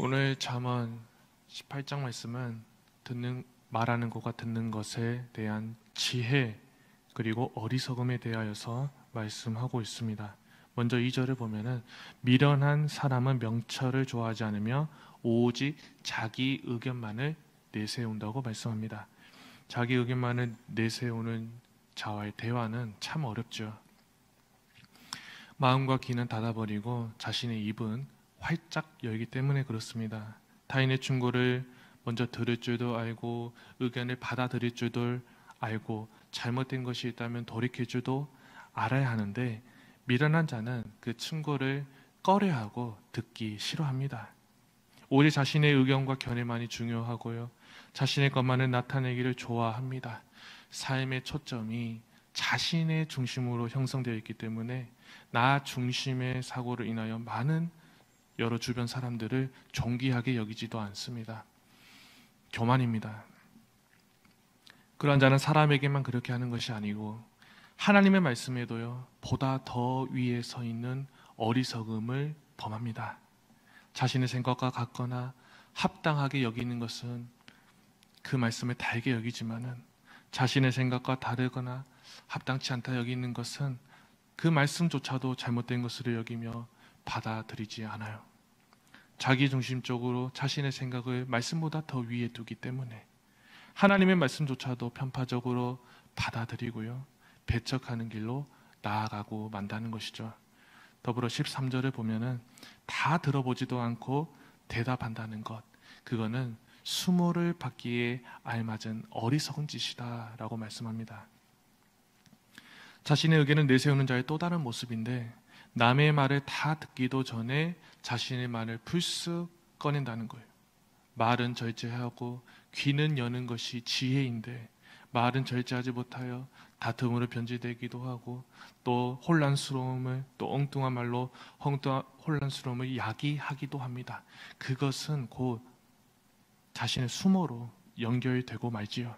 오늘 잠언 18장 말씀은 말하는 것과 듣는 것에 대한 지혜 그리고 어리석음에 대하여서 말씀하고 있습니다. 먼저 2절을 보면은 미련한 사람은 명철을 좋아하지 않으며 오직 자기 의견만을 내세운다고 말씀합니다. 자기 의견만을 내세우는 자와의 대화는 참 어렵죠. 마음과 귀는 닫아버리고 자신의 입은 활짝 열기 때문에 그렇습니다. 타인의 충고를 먼저 들을 줄도 알고 의견을 받아들일 줄도 알고 잘못된 것이 있다면 돌이킬 줄도 알아야 하는데 미련한 자는 그 충고를 꺼려하고 듣기 싫어합니다. 오직 자신의 의견과 견해만이 중요하고요. 자신의 것만을 나타내기를 좋아합니다. 삶의 초점이 자신의 중심으로 형성되어 있기 때문에 나 중심의 사고로 인하여 많은 여러 주변 사람들을 존귀하게 여기지도 않습니다. 교만입니다. 그러한 자는 사람에게만 그렇게 하는 것이 아니고 하나님의 말씀에도요, 보다 더 위에 서 있는 어리석음을 범합니다. 자신의 생각과 같거나 합당하게 여기는 것은 그 말씀을 달게 여기지만은 자신의 생각과 다르거나 합당치 않다 여기는 것은 그 말씀조차도 잘못된 것으로 여기며 받아들이지 않아요. 자기중심적으로 자신의 생각을 말씀보다 더 위에 두기 때문에 하나님의 말씀조차도 편파적으로 받아들이고요, 배척하는 길로 나아가고 만다는 것이죠. 더불어 13절을 보면은 다 들어보지도 않고 대답한다는 것, 그거는 수모를 받기에 알맞은 어리석은 짓이다 라고 말씀합니다. 자신의 의견을 내세우는 자의 또 다른 모습인데 남의 말을 다 듣기도 전에 자신의 말을 불쑥 꺼낸다는 거예요. 말은 절제하고 귀는 여는 것이 지혜인데 말은 절제하지 못하여 다툼으로 변질되기도 하고 또 혼란스러움을 또 엉뚱한 말로 혼란스러움을 야기하기도 합니다. 그것은 곧 자신의 수모로 연결되고 말지요.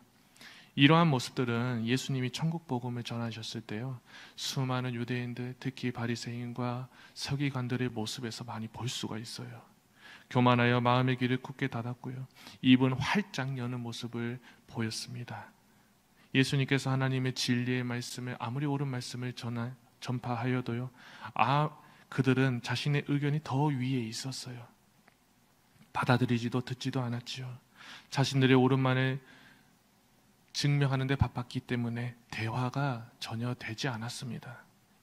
이러한 모습들은 예수님이 천국 복음을 전하셨을 때요, 수많은 유대인들, 특히 바리새인과 서기관들의 모습에서 많이 볼 수가 있어요. 교만하여 마음의 귀를 굳게 닫았고요, 입은 활짝 여는 모습을 보였습니다. 예수님께서 하나님의 진리의 말씀을 아무리 옳은 말씀을 전파하여도요, 그들은 자신의 의견이 더 위에 있었어요. 받아들이지도 듣지도 않았지요. 자신들의 옳은 말을 증명하는 데 바빴기 때문에 대화가 전혀 되지 않았습니다.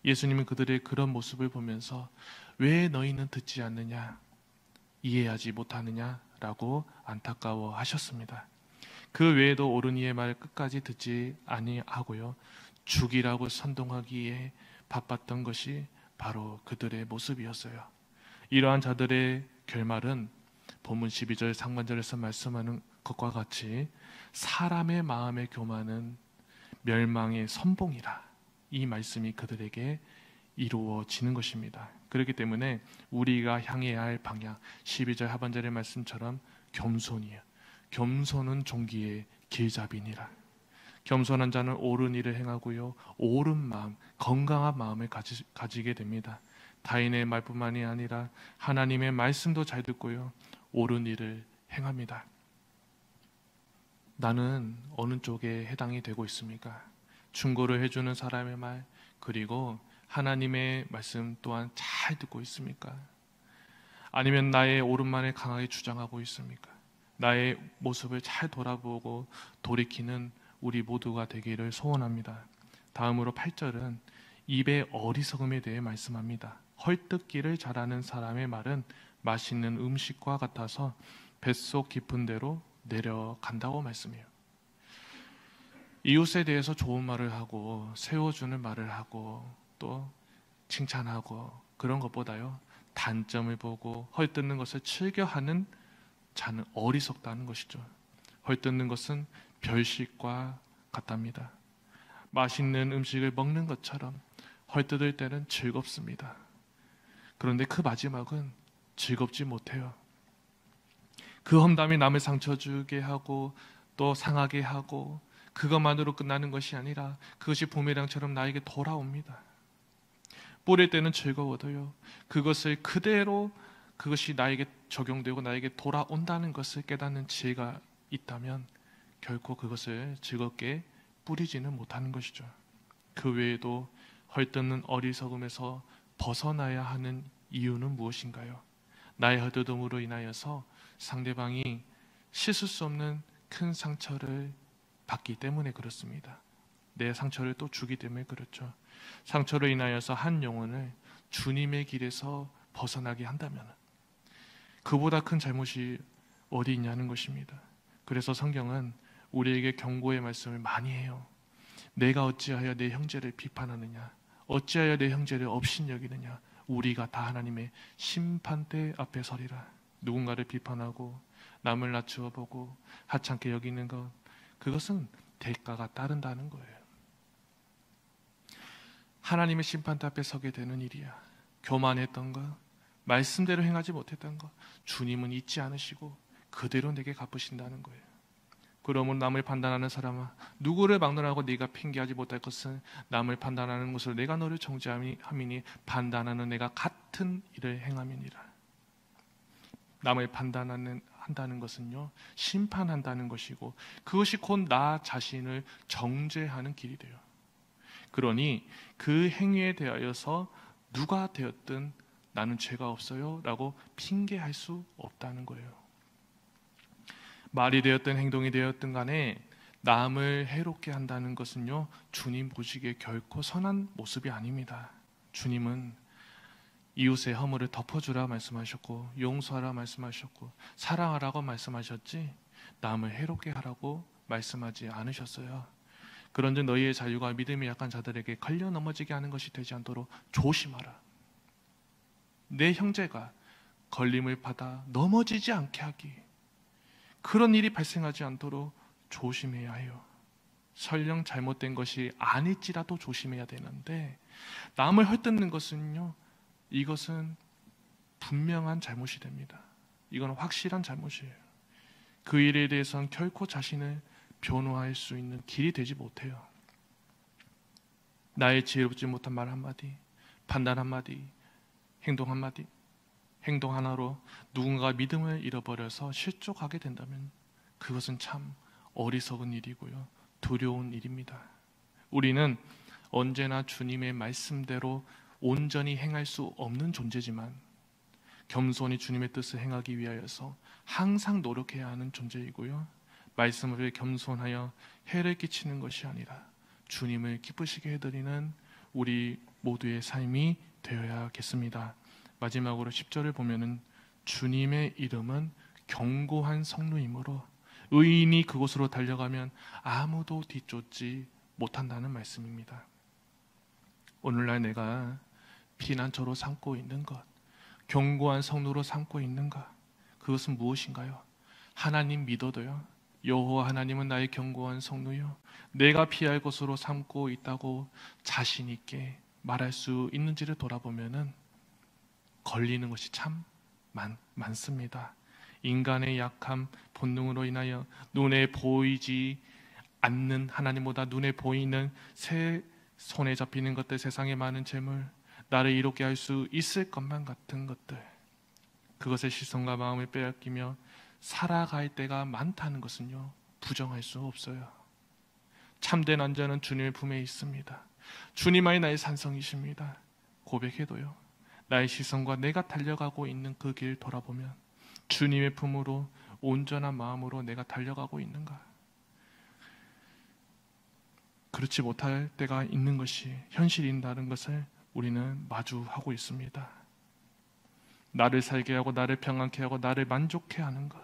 예수님은 그들의 그런 모습을 보면서 왜 너희는 듣지 않느냐, 이해하지 못하느냐라고 안타까워하셨습니다. 그 외에도 옳은 이의 말 끝까지 듣지 아니하고요, 죽이라고 선동하기에 바빴던 것이 바로 그들의 모습이었어요. 이러한 자들의 결말은 본문 12절 상반절에서 말씀하는 것과 같이 사람의 마음의 교만은 멸망의 선봉이라, 이 말씀이 그들에게 이루어지는 것입니다. 그렇기 때문에 우리가 향해야 할 방향, 12절 하반절의 말씀처럼 겸손이에요. 겸손은 종기의 길잡이니라. 겸손한 자는 옳은 일을 행하고요, 옳은 마음, 건강한 마음을 가지게 됩니다. 타인의 말뿐만이 아니라 하나님의 말씀도 잘 듣고요, 옳은 일을 행합니다. 나는 어느 쪽에 해당이 되고 있습니까? 충고를 해주는 사람의 말, 그리고 하나님의 말씀 또한 잘 듣고 있습니까? 아니면 나의 옳은말을 강하게 주장하고 있습니까? 나의 모습을 잘 돌아보고 돌이키는 우리 모두가 되기를 소원합니다. 다음으로 8절은 입의 어리석음에 대해 말씀합니다. 헐뜯기를 잘하는 사람의 말은 맛있는 음식과 같아서 뱃속 깊은 데로 내려간다고 말씀해요. 이웃에 대해서 좋은 말을 하고 세워주는 말을 하고 또 칭찬하고 그런 것보다요, 단점을 보고 헐뜯는 것을 즐겨하는 자는 어리석다는 것이죠. 헐뜯는 것은 별식과 같답니다. 맛있는 음식을 먹는 것처럼 헐뜯을 때는 즐겁습니다. 그런데 그 마지막은 즐겁지 못해요. 그 험담이 남을 상처 주게 하고 또 상하게 하고 그것만으로 끝나는 것이 아니라 그것이 부메랑처럼 나에게 돌아옵니다. 뿌릴 때는 즐거워도요, 그것을 그대로 그것이 나에게 적용되고 나에게 돌아온다는 것을 깨닫는 지혜가 있다면 결코 그것을 즐겁게 뿌리지는 못하는 것이죠. 그 외에도 헐뜯는 어리석음에서 벗어나야 하는 이유는 무엇인가요? 나의 헐뜯음으로 인하여서 상대방이 씻을 수 없는 큰 상처를 받기 때문에 그렇습니다. 내 상처를 또 주기 때문에 그렇죠. 상처로 인하여서 한 영혼을 주님의 길에서 벗어나게 한다면 그보다 큰 잘못이 어디 있냐는 것입니다. 그래서 성경은 우리에게 경고의 말씀을 많이 해요. 내가 어찌하여 내 형제를 비판하느냐, 어찌하여 내 형제를 업신여기느냐, 우리가 다 하나님의 심판대 앞에 서리라. 누군가를 비판하고 남을 낮추어 보고 하찮게 여기는 것, 그것은 대가가 따른다는 거예요. 하나님의 심판대 앞에 서게 되는 일이야. 교만했던 것, 말씀대로 행하지 못했던 것, 주님은 잊지 않으시고 그대로 내게 갚으신다는 거예요. 그러므로 남을 판단하는 사람아, 누구를 막론하고 네가 핑계하지 못할 것은 남을 판단하는 것으로 내가 너를 정죄함이니 판단하는 내가 같은 일을 행함이니라. 남을 판단한다는 것은요, 심판한다는 것이고 그것이 곧 나 자신을 정죄하는 길이 돼요. 그러니 그 행위에 대하여서 누가 되었든 나는 죄가 없어요 라고 핑계할 수 없다는 거예요. 말이 되었든 행동이 되었든 간에 남을 해롭게 한다는 것은요, 주님 보시기에 결코 선한 모습이 아닙니다. 주님은 이웃의 허물을 덮어주라 말씀하셨고 용서하라 말씀하셨고 사랑하라고 말씀하셨지 남을 해롭게 하라고 말씀하지 않으셨어요. 그런즉 너희의 자유가 믿음이 약한 자들에게 걸려 넘어지게 하는 것이 되지 않도록 조심하라. 내 형제가 걸림을 받아 넘어지지 않게 하기, 그런 일이 발생하지 않도록 조심해야 해요. 설령 잘못된 것이 아닐지라도 조심해야 되는데 남을 헐뜯는 것은요, 이것은 분명한 잘못이 됩니다. 이건 확실한 잘못이에요. 그 일에 대해서는 결코 자신을 변호할 수 있는 길이 되지 못해요. 나의 지혜롭지 못한 말 한마디, 판단 한마디, 행동 한마디, 행동 하나로 누군가 믿음을 잃어버려서 실족하게 된다면 그것은 참 어리석은 일이고요, 두려운 일입니다. 우리는 언제나 주님의 말씀대로 온전히 행할 수 없는 존재지만 겸손히 주님의 뜻을 행하기 위하여서 항상 노력해야 하는 존재이고요, 말씀을 겸손하여 해를 끼치는 것이 아니라 주님을 기쁘시게 해드리는 우리 모두의 삶이 되어야겠습니다. 마지막으로 10절을 보면은 주님의 이름은 견고한 성루이므로 의인이 그곳으로 달려가면 아무도 뒤쫓지 못한다는 말씀입니다. 오늘날 내가 피난처로 삼고 있는 것, 견고한 성루로 삼고 있는 것, 그것은 무엇인가요? 하나님 믿어도요, 여호와 하나님은 나의 견고한 성루요, 내가 피할 곳으로 삼고 있다고 자신 있게 말할 수 있는지를 돌아보면은 걸리는 것이 참 많습니다. 인간의 약함, 본능으로 인하여 눈에 보이지 않는 하나님보다 눈에 보이는 새 손에 잡히는 것들, 세상에 많은 재물, 나를 이롭게 할 수 있을 것만 같은 것들, 그것의 시선과 마음을 빼앗기며 살아갈 때가 많다는 것은요, 부정할 수 없어요. 참된 안전은 주님의 품에 있습니다. 주님만이 나의 산성이십니다. 고백해도요, 나의 시선과 내가 달려가고 있는 그 길 돌아보면 주님의 품으로 온전한 마음으로 내가 달려가고 있는가? 그렇지 못할 때가 있는 것이 현실인다는 것을 우리는 마주하고 있습니다. 나를 살게 하고 나를 평안케 하고 나를 만족해 하는 것,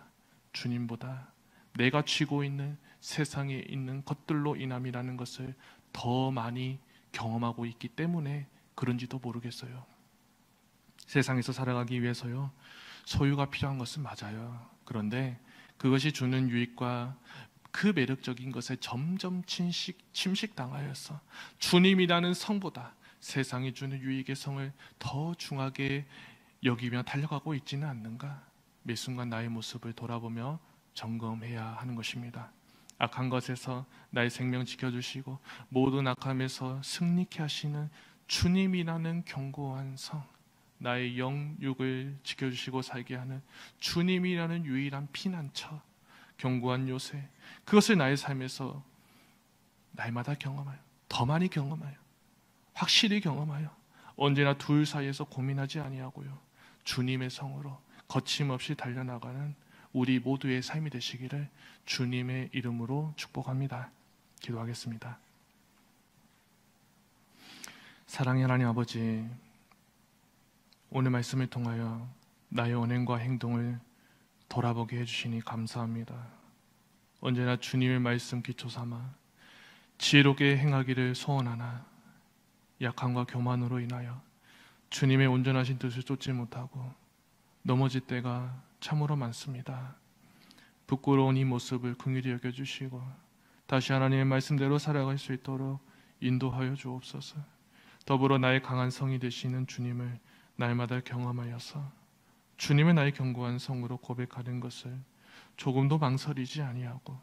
주님보다 내가 쥐고 있는 세상에 있는 것들로 인함이라는 것을 더 많이 경험하고 있기 때문에 그런지도 모르겠어요. 세상에서 살아가기 위해서요, 소유가 필요한 것은 맞아요. 그런데 그것이 주는 유익과 그 매력적인 것에 점점 침식당하여서 주님이라는 성보다 세상이 주는 유익의 성을 더 중하게 여기며 달려가고 있지는 않는가? 매 순간 나의 모습을 돌아보며 점검해야 하는 것입니다. 악한 것에서 나의 생명 지켜주시고 모든 악함에서 승리케 하시는 주님이라는 견고한 성, 나의 영육을 지켜주시고 살게 하는 주님이라는 유일한 피난처, 견고한 요새, 그것을 나의 삶에서 날마다 경험하여, 더 많이 경험하여, 확실히 경험하여 언제나 둘 사이에서 고민하지 아니하고요, 주님의 성으로 거침없이 달려나가는 우리 모두의 삶이 되시기를 주님의 이름으로 축복합니다. 기도하겠습니다. 사랑의 하나님 아버지, 오늘 말씀을 통하여 나의 언행과 행동을 돌아보게 해주시니 감사합니다. 언제나 주님의 말씀 기초 삼아 지혜롭게 행하기를 소원하나 약함과 교만으로 인하여 주님의 온전하신 뜻을 쫓지 못하고 넘어질 때가 참으로 많습니다. 부끄러운 이 모습을 긍휼히 여겨주시고 다시 하나님의 말씀대로 살아갈 수 있도록 인도하여 주옵소서. 더불어 나의 강한 성이 되시는 주님을 날마다 경험하여서 주님의 나의 견고한 성으로 고백하는 것을 조금도 망설이지 아니하고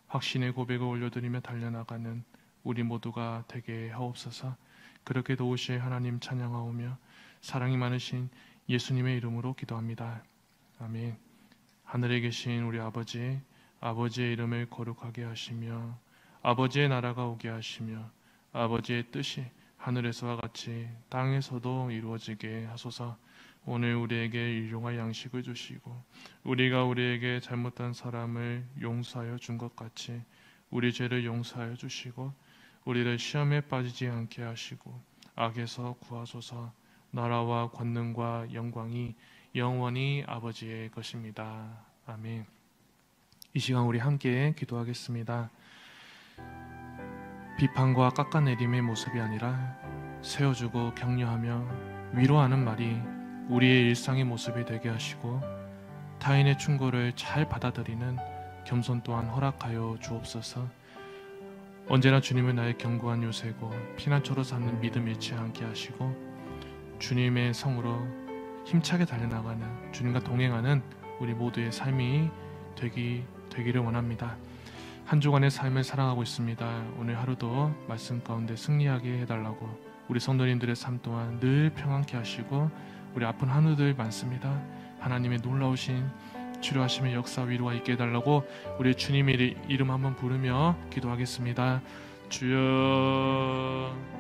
확신의 고백을 올려드리며 달려나가는 우리 모두가 되게 하옵소서. 그렇게 도우실 하나님 찬양하오며 사랑이 많으신 예수님의 이름으로 기도합니다. 아멘. 하늘에 계신 우리 아버지, 아버지의 이름을 거룩하게 하시며 아버지의 나라가 오게 하시며 아버지의 뜻이 하늘에서와 같이 땅에서도 이루어지게 하소서. 오늘 우리에게 일용할 양식을 주시고 우리가 우리에게 잘못한 사람을 용서하여 준 것 같이 우리 죄를 용서하여 주시고 우리를 시험에 빠지지 않게 하시고 악에서 구하소서. 나라와 권능과 영광이 영원히 아버지의 것입니다. 아멘. 이 시간 우리 함께 기도하겠습니다. 비판과 깎아내림의 모습이 아니라 세워주고 격려하며 위로하는 말이 우리의 일상의 모습이 되게 하시고 타인의 충고를 잘 받아들이는 겸손 또한 허락하여 주옵소서. 언제나 주님은 나의 견고한 요새고 피난처로 삼는 믿음 잃지 않게 하시고 주님의 성으로 힘차게 달려나가는, 주님과 동행하는 우리 모두의 삶이 되기를 원합니다. 한 주간의 삶을 살아가고 있습니다. 오늘 하루도 말씀 가운데 승리하게 해달라고, 우리 성도님들의 삶 또한 늘 평안케 하시고 우리 아픈 한우들 많습니다. 하나님의 놀라우신 치료하심의 역사 위로가 있게 해달라고 우리 주님의 이름 한번 부르며 기도하겠습니다. 주여